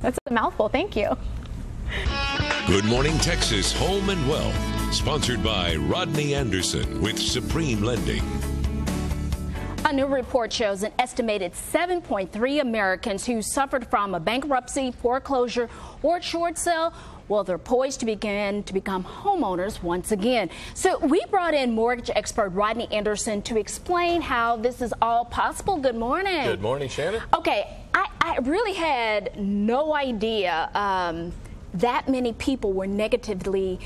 That's a mouthful. Thank you. Good Morning Texas Home and Wealth, sponsored by Rodney Anderson with Supreme Lending. A new report shows an estimated 7.3 Americans who suffered from a bankruptcy, foreclosure, or short sale. Well, they're poised to begin to become homeowners once again. So we brought in mortgage expert Rodney Anderson to explain how this is all possible. Good morning. Good morning, Shannon. Okay, I really had no idea that many people were negatively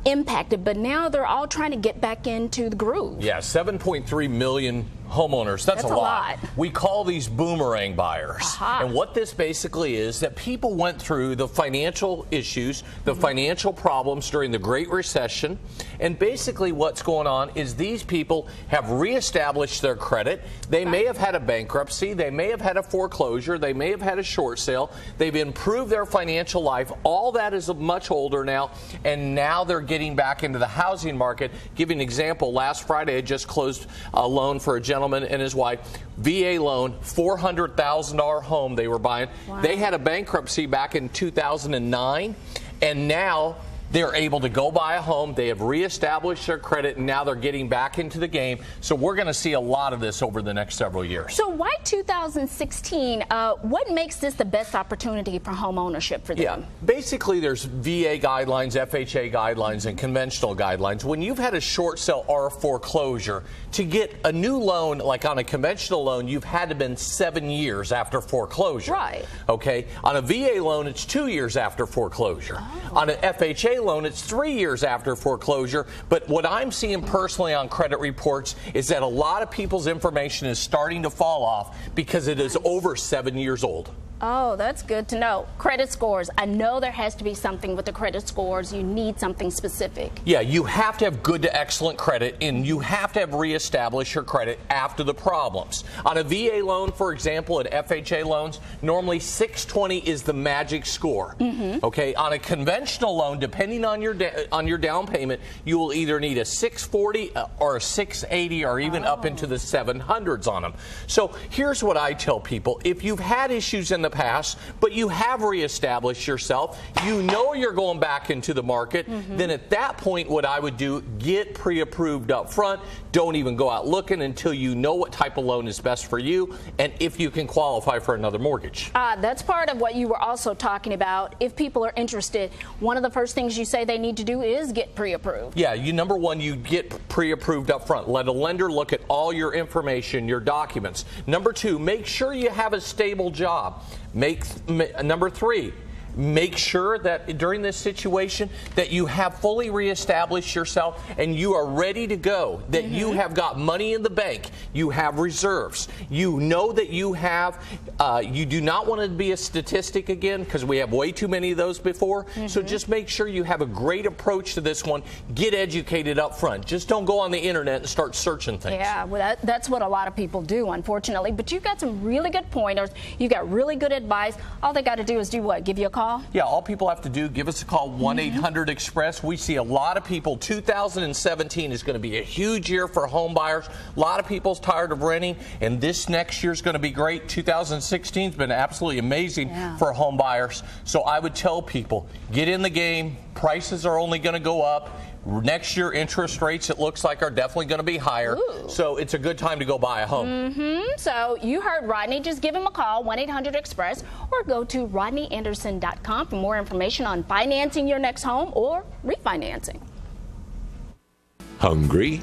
impacted, but now they're all trying to get back into the groove. Yeah, 7.3 million homeowners. That's a lot. We call these boomerang buyers. And what this basically is that people went through the financial issues, the financial problems during the Great Recession. And basically what's going on is these people have reestablished their credit. They may have had a bankruptcy. They may have had a foreclosure. They may have had a short sale. They've improved their financial life. All that is much older now. And now they're getting back into the housing market. Give you an example. Last Friday, I just closed a loan for a gentleman and his wife, VA loan, $400,000 home they were buying. Wow. They had a bankruptcy back in 2009, and now they're able to go buy a home. They have reestablished their credit, and now they're getting back into the game. So we're going to see a lot of this over the next several years. So why 2016? What makes this the best opportunity for home ownership for them? Yeah, basically there's VA guidelines, FHA guidelines, and conventional guidelines. When you've had a short sale or a foreclosure, to get a new loan, like on a conventional loan, you've had to been 7 years after foreclosure. Right. Okay. On a VA loan, it's 2 years after foreclosure. Oh. On an FHA loan, it's 3 years after foreclosure. But what I'm seeing personally on credit reports is that a lot of people's information is starting to fall off because it is over 7 years old. Oh, that's good to know. Credit scores. I know there has to be something with the credit scores. You need something specific. Yeah, you have to have good to excellent credit, and you have to have reestablished your credit after the problems. On a VA loan, for example, at FHA loans, normally 620 is the magic score. Okay, on a conventional loan, depending on your down payment, you will either need a 640 or a 680 or even up into the 700s on them. So here's what I tell people. If you've had issues in the past, but you have reestablished yourself, you know you're going back into the market, then at that point what I would do, get pre-approved up front. Don't even go out looking until you know what type of loan is best for you and if you can qualify for another mortgage. That's part of what you were also talking about. If people are interested, one of the first things you say they need to do is get pre-approved. Yeah, number one, you get pre-approved up front. Let a lender look at all your information, your documents. Number two, make sure you have a stable job. Number three, make sure that during this situation that you have fully reestablished yourself and you are ready to go, that you have got money in the bank, you have reserves, you know that you have, you do not want to be a statistic again because we have way too many of those before. So just make sure you have a great approach to this one. Get educated up front. Just don't go on the internet and start searching things. Yeah, well, that's what a lot of people do, unfortunately. But you've got some really good pointers. You've got really good advice. All they got to do is do what? Give you a call? Yeah, all people have to do, give us a call, 1-800-EXPRESS. We see a lot of people. 2017 is going to be a huge year for home buyers. A lot of people's tired of renting, and this next year is going to be great. 2016 has been absolutely amazing for home buyers. So I would tell people, get in the game. Prices are only going to go up. Next year, interest rates, it looks like, are definitely going to be higher. So it's a good time to go buy a home. So you heard Rodney. Just give him a call, 1-800-EXPRESS, or go to rodneyanderson.com for more information on financing your next home or refinancing. Hungry?